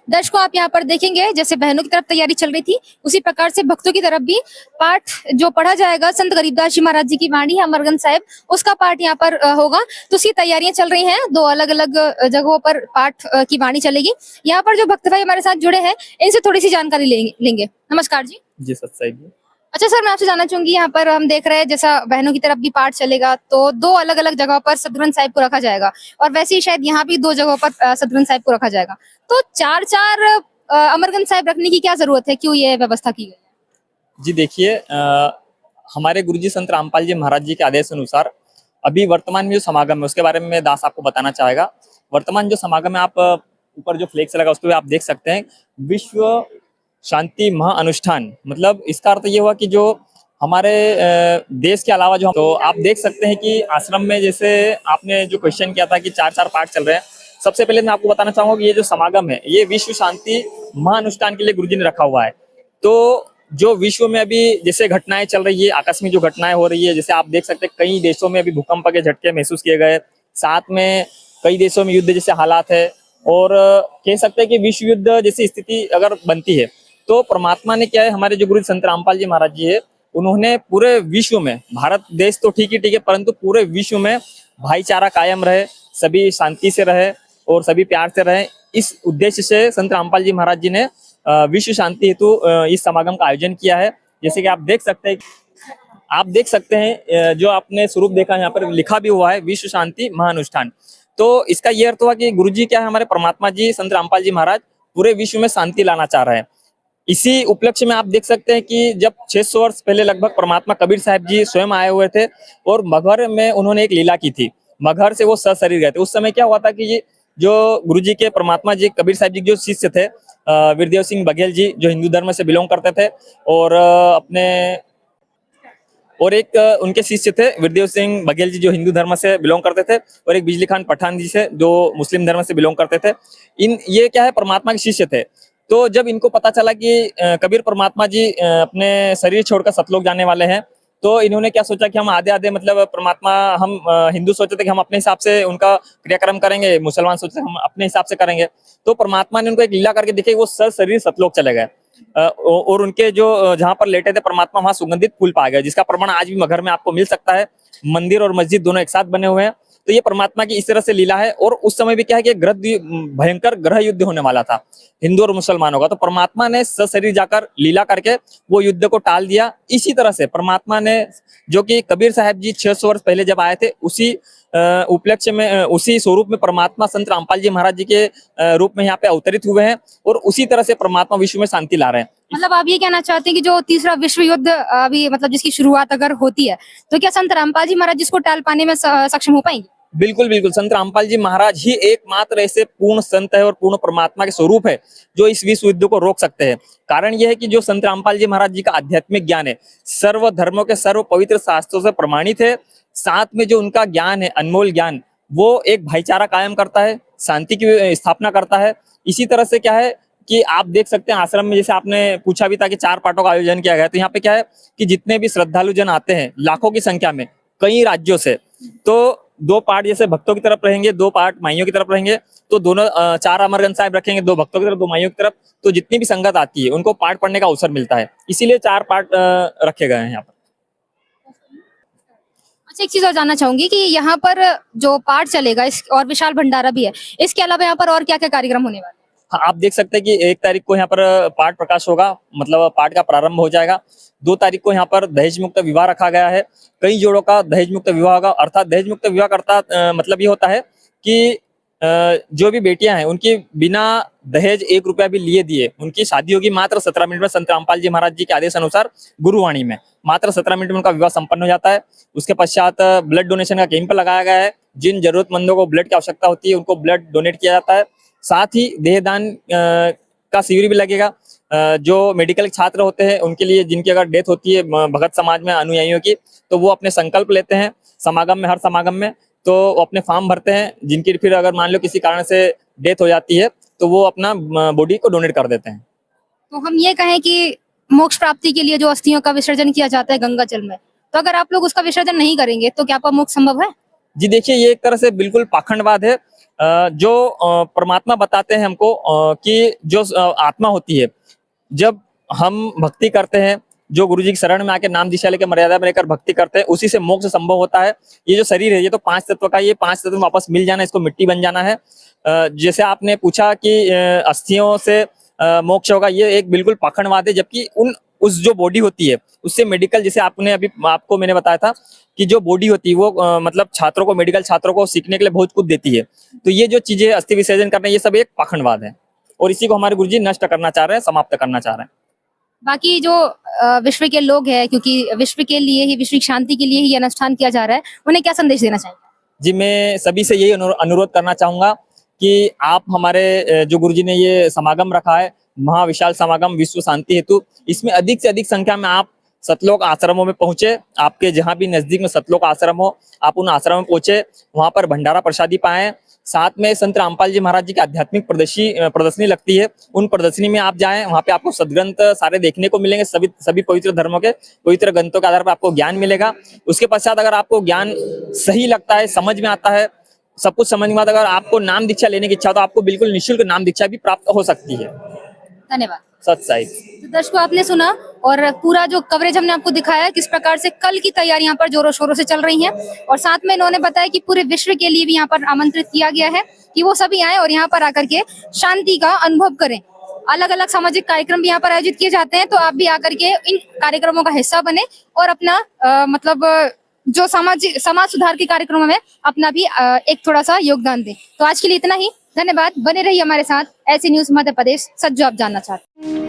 दर्शकों, आप यहाँ पर देखेंगे जैसे बहनों की तरफ तैयारी चल रही थी, उसी प्रकार से भक्तों की तरफ भी पाठ जो पढ़ा जाएगा संत गरीबदास जी महाराज जी की वाणी है अमरगंज साहिब, उसका पाठ यहाँ पर होगा। तो उसकी तैयारियां चल रही हैं। 2 अलग-अलग जगहों पर पाठ की वाणी चलेगी। यहाँ पर जो भक्त भाई हमारे साथ जुड़े हैं इनसे थोड़ी सी जानकारी लेंगे। नमस्कार जी। जी सच्चाई जी। अच्छा सर, मैं आपसे जानना चाहूंगी, यहाँ पर हम देख रहे हैं जैसा बहनों की तरफ भी पाठ चलेगा तो 2 अलग-अलग जगहों पर सतग्रंथ साहिब को रखा जाएगा और वैसे ही शायद यहाँ भी 2 जगहों पर सतग्रंथ साहिब को रखा जाएगा। तो 4 अमरगंज साहिब रखने की क्या जरूरत है, क्यों ये व्यवस्था की गई है? जी देखिए, हमारे गुरुजी संत रामपाल जी महाराज जी के आदेश अनुसार अभी वर्तमान में जो समागम है उसके बारे में दास आपको बताना चाहेगा। वर्तमान जो समागम है, आप ऊपर जो फ्लेक्स लगा उस पर आप देख सकते हैं विश्व शांति महाअनुष्ठान। मतलब इसका अर्थ ये हुआ कि जो हमारे देश के अलावा जो, तो आप देख सकते हैं कि आश्रम में जैसे आपने जो क्वेश्चन किया था कि 4 पाठ चल रहे हैं, सबसे पहले मैं आपको बताना चाहूंगा कि ये जो समागम है ये विश्व शांति महाअनुष्ठान के लिए गुरुजी ने रखा हुआ है। तो जो विश्व में अभी जैसे घटनाएं चल रही है, आकस्मिक जो घटनाएं हो रही है, जैसे आप देख सकते हैं कई देशों में अभी भूकंप के झटके महसूस किए गए, साथ में कई देशों में युद्ध जैसे हालात है और कह सकते हैं कि विश्व युद्ध जैसी स्थिति अगर बनती है तो परमात्मा ने क्या है, हमारे जो गुरु संत रामपाल जी महाराज जी है उन्होंने पूरे विश्व में, भारत देश तो ठीक है परंतु पूरे विश्व में भाईचारा कायम रहे, सभी शांति से रहे और सभी प्यार से रहे, इस उद्देश्य से संत रामपाल जी महाराज जी ने विश्व शांति हेतु इस समागम का आयोजन किया है। जैसे कि आप देख सकते हैं जो आपने स्वरूप देखा यहाँ पर लिखा भी हुआ है विश्व शांति महाअनुष्ठान। तो इसका ये अर्थ हुआ कि गुरुजी क्या है, हमारे परमात्मा जी संत रामपाल जी महाराज पूरे विश्व में शांति लाना चाह रहे हैं। इसी उपलक्ष्य में आप देख सकते हैं कि जब 600 वर्ष पहले लगभग परमात्मा कबीर साहब जी स्वयं आए हुए थे और मगहर में उन्होंने एक लीला की थी, मगहर से वो सशरीर गए थे। उस समय क्या हुआ था कि ये जो गुरुजी के परमात्मा जी कबीर साहब जी जो शिष्य थे वीरदेव सिंह बघेल जी, जो हिंदू धर्म से बिलोंग करते थे और एक उनके शिष्य थे वीरदेव सिंह बघेल जी जो हिंदू धर्म से बिलोंग करते थे और एक बिजली खान पठान जी से जो मुस्लिम धर्म से बिलोंग करते थे। ये क्या है, परमात्मा के शिष्य थे। तो जब इनको पता चला कि कबीर परमात्मा जी अपने शरीर छोड़कर सतलोक जाने वाले हैं, तो इन्होंने क्या सोचा कि हम आधे मतलब परमात्मा, हम हिंदू सोचते थे कि हम अपने हिसाब से उनका क्रियाक्रम करेंगे, मुसलमान सोचते थे हम अपने हिसाब से करेंगे। तो परमात्मा ने उनको एक लीला करके दिखाई, वो शरीर सतलोक चले गए और उनके जो जहाँ पर लेटे थे परमात्मा वहां सुगंधित फूल पाए गए, जिसका प्रमाण आज भी मगहर में आपको मिल सकता है। मंदिर और मस्जिद दोनों एक साथ बने हुए हैं। तो ये परमात्मा की इस तरह से लीला है। और उस समय भी क्या है कि भयंकर ग्रह युद्ध होने वाला था हिंदू और मुसलमानों का, तो परमात्मा ने सशरीर जाकर लीला करके वो युद्ध को टाल दिया। इसी तरह से परमात्मा ने, जो कि कबीर साहब जी 600 वर्ष पहले जब आए थे, उसी उपलक्ष्य में, उसी स्वरूप में परमात्मा संत रामपाल जी महाराज जी के रूप में यहाँ पे अवतरित हुए हैं और उसी तरह से परमात्मा विश्व में शांति ला रहे हैं। मतलब आप ये कहना चाहते हैं कि जो तीसरा विश्व युद्ध अभी मतलब जिसकी शुरुआत अगर होती है तो क्या संत रामपाल जी महाराज जिसको टाल पाने में सक्षम हो पाएंगे? बिल्कुल बिल्कुल, संत रामपाल जी महाराज ही एकमात्र ऐसे पूर्ण संत है और पूर्ण परमात्मा के स्वरूप है जो इस विश्व युद्ध को रोक सकते हैं। कारण यह है कि जो संत रामपाल जी महाराज जी का आध्यात्मिक ज्ञान है सर्व धर्मों के सर्व पवित्र शास्त्रों से प्रमाणित है। साथ में जो उनका ज्ञान है, अनमोल ज्ञान, वो एक भाईचारा कायम करता है, शांति की स्थापना करता है। इसी तरह से क्या है कि आप देख सकते हैं आश्रम में, जैसे आपने पूछा भी था कि 4 पाठों का आयोजन किया गया, तो यहाँ पे क्या है कि जितने भी श्रद्धालु जन आते हैं लाखों की संख्या में कई राज्यों से, तो 2 पाठ जैसे भक्तों की तरफ रहेंगे, 2 पाठ माइयों की तरफ रहेंगे, तो दोनों 4 अमरगंज साहिब रखेंगे, 2 भक्तों की तरफ 2 माइयों की तरफ, तो जितनी भी संगत आती है उनको पाठ पढ़ने का अवसर मिलता है, इसीलिए 4 पाठ रखे गए हैं यहाँ पर। अच्छा, एक चीज और जानना चाहूंगी कि यहाँ पर जो पाठ चलेगा इस और विशाल भंडारा भी है, इसके अलावा यहाँ पर और क्या क्या कार्यक्रम होने वाले हैं? हाँ, आप देख सकते हैं कि 1 तारीख को यहाँ पर पाठ प्रकाश होगा, मतलब पाठ का प्रारंभ हो जाएगा। 2 तारीख को यहाँ पर दहेज मुक्त विवाह रखा गया है, कई जोड़ों का दहेज मुक्त विवाह होगा। अर्थात दहेज मुक्त विवाह करता मतलब ये होता है कि जो भी बेटियां हैं उनकी बिना दहेज 1 रुपया भी लिए दिए उनकी शादी होगी मात्र 17 मिनट में। संत रामपाल जी महाराज जी के आदेश अनुसार गुरुवाणी में मात्र 17 मिनट में उनका विवाह संपन्न हो जाता है। उसके पश्चात ब्लड डोनेशन का कैंप लगाया गया है। जिन जरूरतमंदों को ब्लड की आवश्यकता होती है उनको ब्लड डोनेट किया जाता है। साथ ही देहदान का शिविर भी लगेगा। जो मेडिकल छात्र होते हैं उनके लिए, जिनकी अगर डेथ होती है भगत समाज में अनुयायियों की, तो वो अपने संकल्प लेते हैं समागम में, हर समागम में, तो वो अपने फॉर्म भरते हैं। जिनकी फिर अगर मान लो किसी कारण से डेथ हो जाती है तो वो अपना बॉडी को डोनेट कर देते हैं। तो हम ये कहें कि मोक्ष प्राप्ति के लिए जो अस्थियों का विसर्जन किया जाता है गंगा जल में, तो अगर आप लोग उसका विसर्जन नहीं करेंगे तो क्या आपका मोक्ष संभव है? जी देखिए, ये एक तरह से बिल्कुल पाखंडवाद है। जो परमात्मा बताते हैं हमको कि जो आत्मा होती है, जब हम भक्ति करते हैं, जो गुरु जी की शरण में आके नाम दिशा लेकर मर्यादा में रहकर भक्ति करते हैं, उसी से मोक्ष संभव होता है। ये जो शरीर है ये तो 5 तत्व का, ये 5 तत्व वापस मिल जाना, इसको मिट्टी बन जाना है। जैसे आपने पूछा कि अस्थियों से मोक्ष होगा, ये एक बिल्कुल पाखंडवाद है। जबकि उस जो बॉडी होती है उससे मेडिकल, जैसे आपने अभी आपको मैंने बताया था कि जो बॉडी होती है वो मतलब छात्रों को, मेडिकल छात्रों को सीखने के लिए बहुत कुछ देती है। तो ये जो चीजें अस्थि विसर्जन करना, ये सब एक पाखंडवाद है और इसी को हमारे गुरुजी नष्ट करना चाह रहे हैं, समाप्त करना चाह रहे हैं। बाकी जो विश्व के लोग हैं, क्योंकि विश्व के लिए ही, विश्व की शांति के लिए ही ये अनुष्ठान किया जा रहा है, उन्हें क्या संदेश देना चाहिए? जी, मैं सभी से यही अनुरोध करना चाहूंगा कि आप हमारे जो गुरुजी ने ये समागम रखा है, महाविशाल समागम विश्व शांति हेतु, इसमें अधिक से अधिक संख्या में आप सतलोक आश्रमों में पहुंचे। आपके जहां भी नजदीक में सतलोक आश्रम हो, आप उन आश्रम में पहुंचे, वहां पर भंडारा प्रसादी पाएं। साथ में संत रामपाल जी महाराज जी की आध्यात्मिक प्रदर्शनी लगती है, उन प्रदर्शनी में आप जाएं। वहां पे आपको सदग्रंथ सारे देखने को मिलेंगे, सभी पवित्र धर्मों के पवित्र ग्रंथों के आधार पर आपको ज्ञान मिलेगा। उसके पश्चात अगर आपको ज्ञान सही लगता है, समझ में आता है, सब कुछ समझ के बाद अगर आपको नाम दीक्षा लेने की इच्छा, तो आपको बिल्कुल निःशुल्क नाम दीक्षा भी प्राप्त हो सकती है। धन्यवाद। सत साई। तो दर्शकों, आपने सुना और पूरा जो कवरेज हमने आपको दिखाया किस प्रकार से कल की तैयारी यहाँ पर जोरों शोरों से चल रही हैं, और साथ में इन्होंने बताया कि पूरे विश्व के लिए भी यहाँ पर आमंत्रित किया गया है कि वो सभी आए और यहाँ पर आकर के शांति का अनुभव करें। अलग अलग सामाजिक कार्यक्रम भी यहाँ पर आयोजित किए जाते हैं, तो आप भी आकर के इन कार्यक्रमों का हिस्सा बने और अपना मतलब जो समाज सुधार के कार्यक्रमों में अपना भी एक थोड़ा सा योगदान दें। तो आज के लिए इतना ही, धन्यवाद। बने रहिए हमारे साथ, ऐसी न्यूज मध्य प्रदेश, सच जो आप जानना चाहते हैं।